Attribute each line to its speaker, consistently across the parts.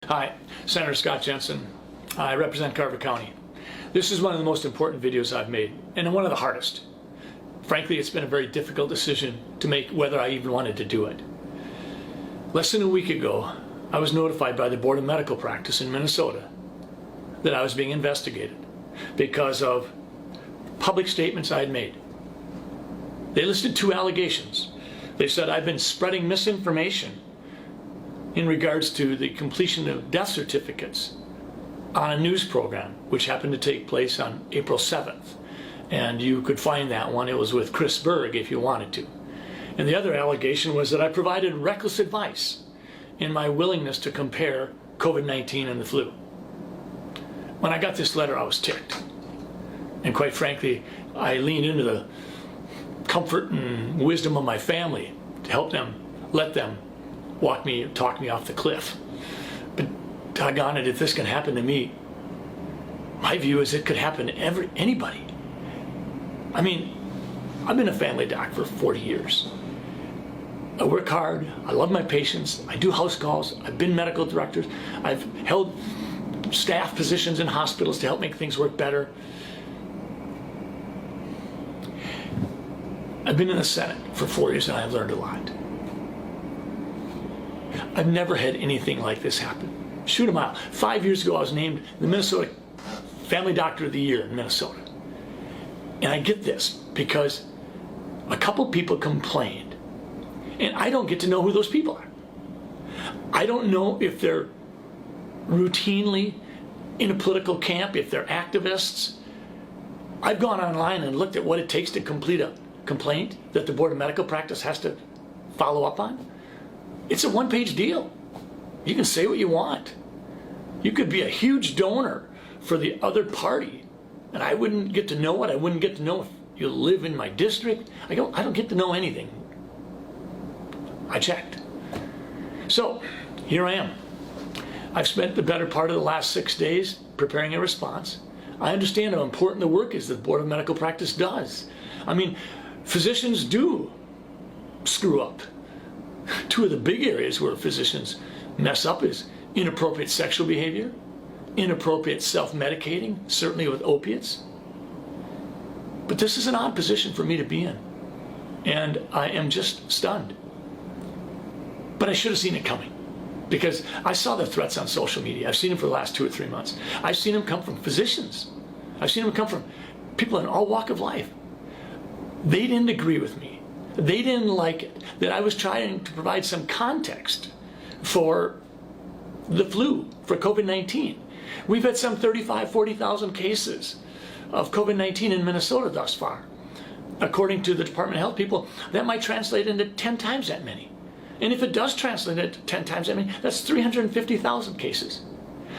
Speaker 1: Hi, Senator Scott Jensen. I represent Carver County. This is one of the most important videos I've made, and one of the hardest. Frankly, it's been a very difficult decision to make whether I even wanted to do it. Less than a week ago, I was notified by the Board of Medical Practice in Minnesota that I was being investigated because of public statements I had made. They listed two allegations. They said I've been spreading misinformation in regards to the completion of death certificates on a news program, which happened to take place on April 7th. And you could find that one. It was with Chris Berg if you wanted to. And the other allegation was that I provided reckless advice in my willingness to compare COVID-19 and the flu. When I got this letter, I was ticked. And quite frankly, I leaned into the comfort and wisdom of my family to help them, let them talk me off the cliff. But doggone it, if this can happen to me, my view is it could happen to anybody. I mean, I've been a family doc for 40 years. I work hard, I love my patients, I do house calls, I've been medical director, I've held staff positions in hospitals to help make things work better. I've been in the Senate for 4 years and I've learned a lot. I've never had anything like this happen. Shoot a mile. 5 years ago, I was named the Minnesota Family Doctor of the Year in Minnesota. And I get this because a couple people complained, and I don't get to know who those people are. I don't know if they're routinely in a political camp, if they're activists. I've gone online and looked at what it takes to complete a complaint that the Board of Medical Practice has to follow up on. It's a one-page deal. You can say what you want. You could be a huge donor for the other party, and I wouldn't get to know it. I wouldn't get to know if you live in my district. I don't get to know anything. I checked. So here I am. I've spent the better part of the last 6 days preparing a response. I understand how important the work is that the Board of Medical Practice does. I mean, physicians do screw up. Two of the big areas where physicians mess up is inappropriate sexual behavior, inappropriate self-medicating, certainly with opiates. But this is an odd position for me to be in, and I am just stunned. But I should have seen it coming, because I saw the threats on social media. I've seen them for the last 2 or 3 months. I've seen them come from physicians. I've seen them come from people in all walk of life. They didn't agree with me. They didn't like it, that I was trying to provide some context for the flu, for COVID-19. We've had some 35,000, 40,000 cases of COVID-19 in Minnesota thus far. According to the Department of Health people, that might translate into 10 times that many. And if it does translate into 10 times that many, that's 350,000 cases.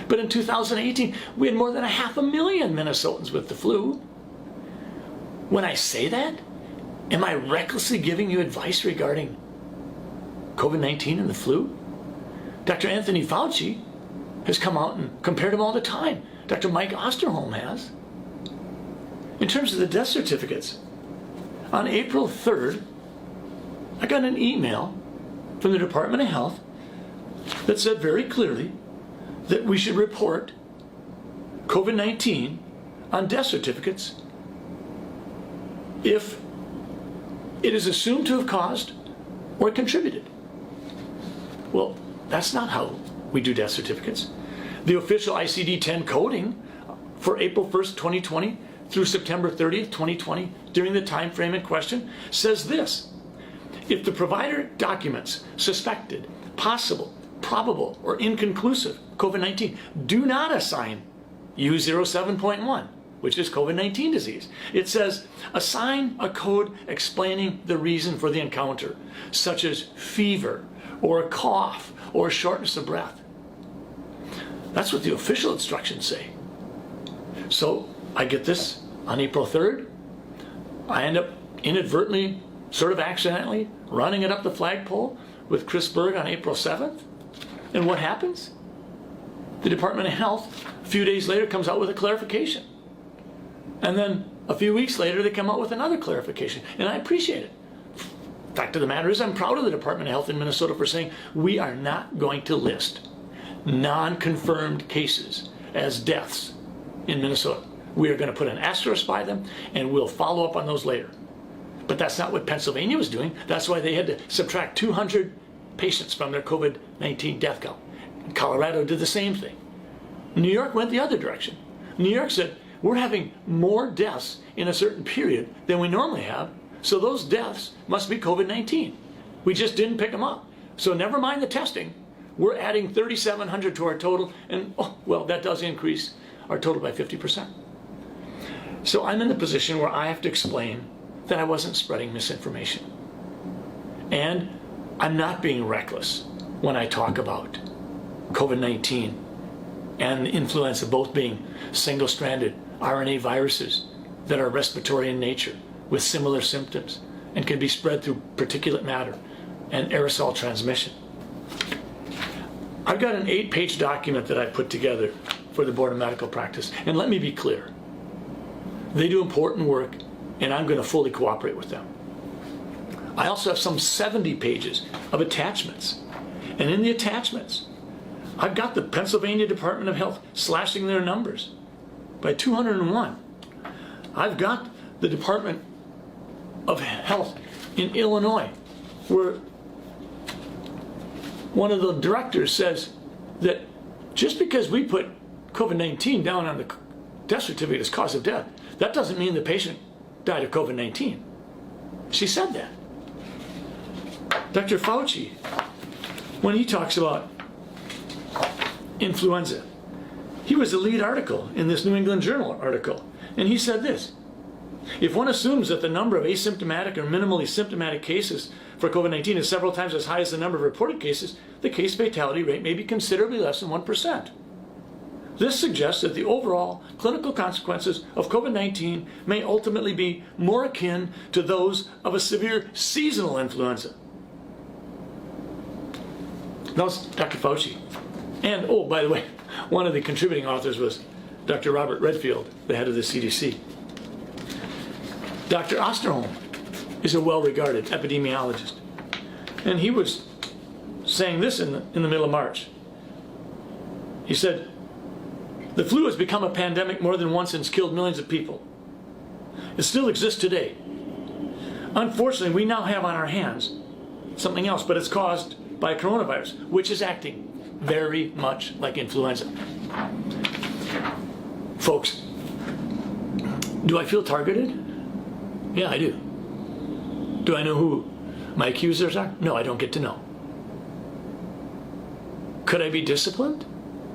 Speaker 1: But in 2018, we had more than 500,000 Minnesotans with the flu. When I say that, am I recklessly giving you advice regarding COVID-19 and the flu? Dr. Anthony Fauci has come out and compared them all the time. Dr. Mike Osterholm has. In terms of the death certificates, on April 3rd, I got an email from the Department of Health that said very clearly that we should report COVID-19 on death certificates if it is assumed to have caused or contributed. Well, that's not how we do death certificates. The official ICD-10 coding for April 1st, 2020 through September 30th, 2020, during the time frame in question, says this: if the provider documents suspected, possible, probable, or inconclusive COVID-19, do not assign U07.1, which is COVID-19 disease. It says, assign a code explaining the reason for the encounter, such as fever, or a cough, or shortness of breath. That's what the official instructions say. So I get this on April 3rd. I end up inadvertently, sort of accidentally, running it up the flagpole with Chris Berg on April 7th. And what happens? The Department of Health, a few days later, comes out with a clarification. And then a few weeks later, they come out with another clarification. And I appreciate it. Fact of the matter is, I'm proud of the Department of Health in Minnesota for saying we are not going to list non-confirmed cases as deaths in Minnesota. We are going to put an asterisk by them, and we'll follow up on those later. But that's not what Pennsylvania was doing. That's why they had to subtract 200 patients from their COVID-19 death count. Colorado did the same thing. New York went the other direction. New York said, we're having more deaths in a certain period than we normally have, so those deaths must be COVID-19. We just didn't pick them up. So never mind the testing. We're adding 3,700 to our total, and oh, well, that does increase our total by 50%. So I'm in the position where I have to explain that I wasn't spreading misinformation. And I'm not being reckless when I talk about COVID-19 and influenza both being single-stranded RNA viruses that are respiratory in nature with similar symptoms and can be spread through particulate matter and aerosol transmission. I've got an 8-page document that I put together for the Board of Medical Practice, and let me be clear. They do important work, and I'm going to fully cooperate with them. I also have some 70 pages of attachments, and in the attachments, I've got the Pennsylvania Department of Health slashing their numbers by 201. I've got the Department of Health in Illinois, where one of the directors says that just because we put COVID-19 down on the death certificate as cause of death, that doesn't mean the patient died of COVID-19. She said that. Dr. Fauci, when he talks about influenza, he was the lead article in this New England Journal article, and he said this: if one assumes that the number of asymptomatic or minimally symptomatic cases for COVID-19 is several times as high as the number of reported cases, the case fatality rate may be considerably less than 1%. This suggests that the overall clinical consequences of COVID-19 may ultimately be more akin to those of a severe seasonal influenza. That was Dr. Fauci. And, oh, by the way, one of the contributing authors was Dr. Robert Redfield, the head of the CDC. Dr. Osterholm is a well-regarded epidemiologist, and he was saying this in the middle of March. He said, the flu has become a pandemic more than once and has killed millions of people. It still exists today. Unfortunately, we now have on our hands something else, but it's caused by a coronavirus, which is acting very much like influenza. Folks, do I feel targeted? Yeah, I do. Do I know who my accusers are? No, I don't get to know. Could I be disciplined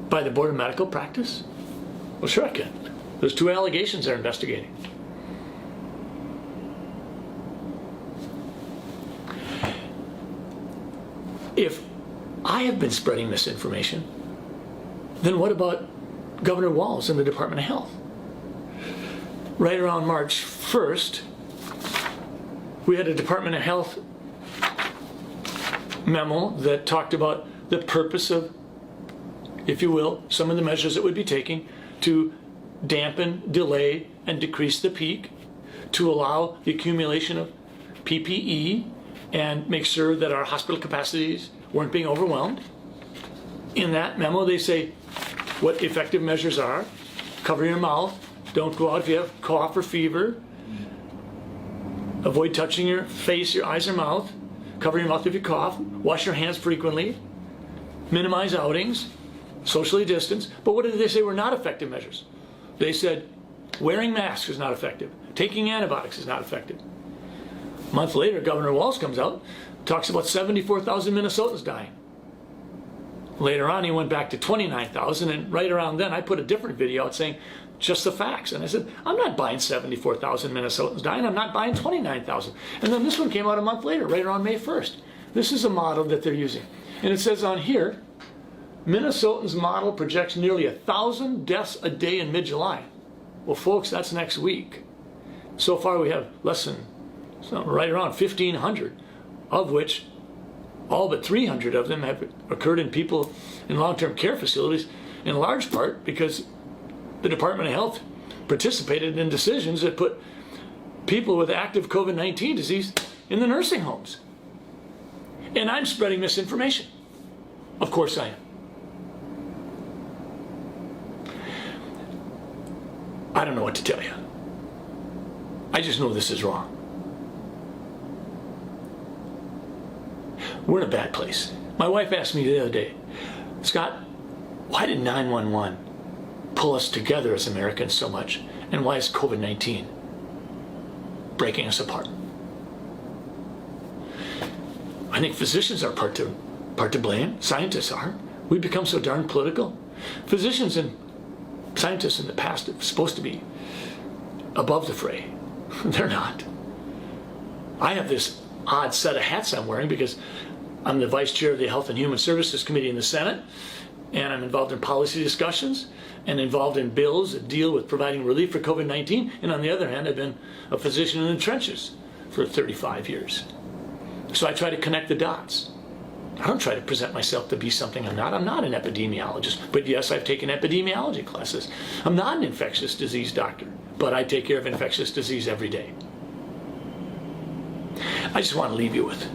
Speaker 1: by the Board of Medical Practice? Well, sure I can. There's 2 allegations they're investigating. If I have been spreading misinformation, then what about Governor Walz and the Department of Health? Right around March 1st, we had a Department of Health memo that talked about the purpose of, if you will, some of the measures that would be taken to dampen, delay, and decrease the peak, to allow the accumulation of PPE and make sure that our hospital capacities weren't being overwhelmed. In that memo, they say what effective measures are: cover your mouth, don't go out if you have cough or fever, avoid touching your face, your eyes, or mouth, cover your mouth if you cough, wash your hands frequently, minimize outings, socially distance. But what did they say were not effective measures? They said wearing masks is not effective, taking antibiotics is not effective. A month later, Governor Walz comes out, talks about 74,000 Minnesotans dying. Later on, he went back to 29,000, and right around then, I put a different video out saying just the facts. And I said, I'm not buying 74,000 Minnesotans dying, I'm not buying 29,000. And then this one came out a month later, right around May 1st. This is a model that they're using. And it says on here, Minnesotans' model projects nearly 1,000 deaths a day in mid-July. Well, folks, that's next week. So far, we have less than, right around 1,500, of which all but 300 of them have occurred in people in long-term care facilities, in large part because the Department of Health participated in decisions that put people with active COVID-19 disease in the nursing homes. And I'm spreading misinformation. Of course I am. I don't know what to tell you. I just know this is wrong. We're in a bad place. My wife asked me the other day, Scott, why did 911 pull us together as Americans so much? And why is COVID-19 breaking us apart? I think physicians are part to blame. Scientists are. We've become so darn political. Physicians and scientists in the past are supposed to be above the fray. They're not. I have this odd set of hats I'm wearing because I'm the vice chair of the Health and Human Services Committee in the Senate, and I'm involved in policy discussions and involved in bills that deal with providing relief for COVID-19. And on the other hand, I've been a physician in the trenches for 35 years. So I try to connect the dots. I don't try to present myself to be something I'm not. I'm not an epidemiologist, but yes, I've taken epidemiology classes. I'm not an infectious disease doctor, but I take care of infectious disease every day. I just want to leave you with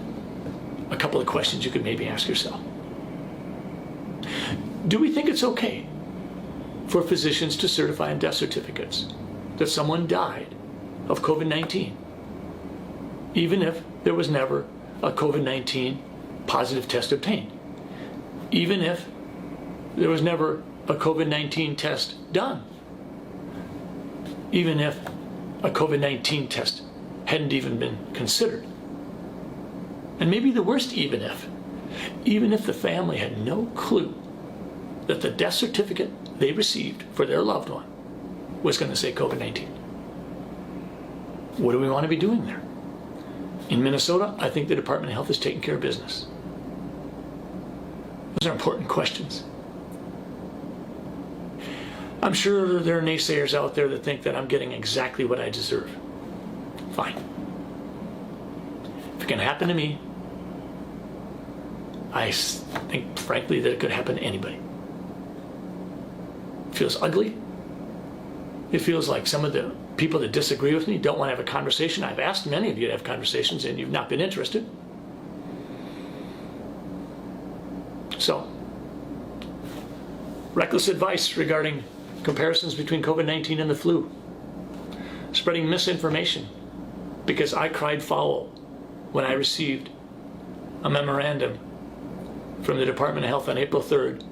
Speaker 1: a couple of questions you could maybe ask yourself. Do we think it's okay for physicians to certify in death certificates that someone died of COVID-19, even if there was never a COVID-19 positive test obtained, even if there was never a COVID-19 test done, even if a COVID-19 test hadn't even been considered? And maybe the worst even if the family had no clue that the death certificate they received for their loved one was going to say COVID-19. What do we want to be doing there? In Minnesota, I think the Department of Health is taking care of business. Those are important questions. I'm sure there are naysayers out there that think that I'm getting exactly what I deserve. Fine. If it can happen to me, I think, frankly, that it could happen to anybody. It feels ugly. It feels like some of the people that disagree with me don't want to have a conversation. I've asked many of you to have conversations, and you've not been interested. So, reckless advice regarding comparisons between COVID-19 and the flu. Spreading misinformation because I cried foul when I received a memorandum from the Department of Health on April 3rd,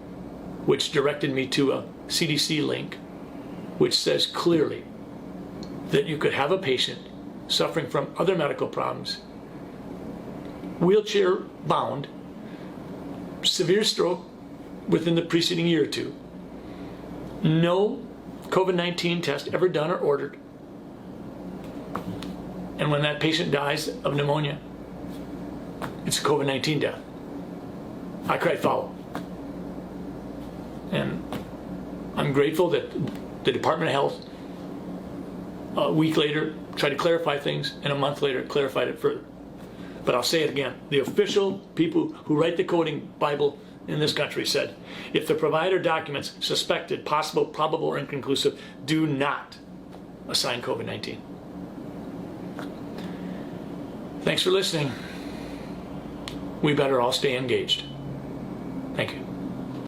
Speaker 1: which directed me to a CDC link, which says clearly that you could have a patient suffering from other medical problems, wheelchair bound, severe stroke within the preceding year or two, no COVID-19 test ever done or ordered, and when that patient dies of pneumonia, it's a COVID-19 death. I cried foul. And I'm grateful that the Department of Health, a week later, tried to clarify things, and a month later clarified it further. But I'll say it again. The official people who write the coding Bible in this country said, if the provider documents suspected, possible, probable, or inconclusive, do not assign COVID-19. Thanks for listening. We better all stay engaged. Thank you.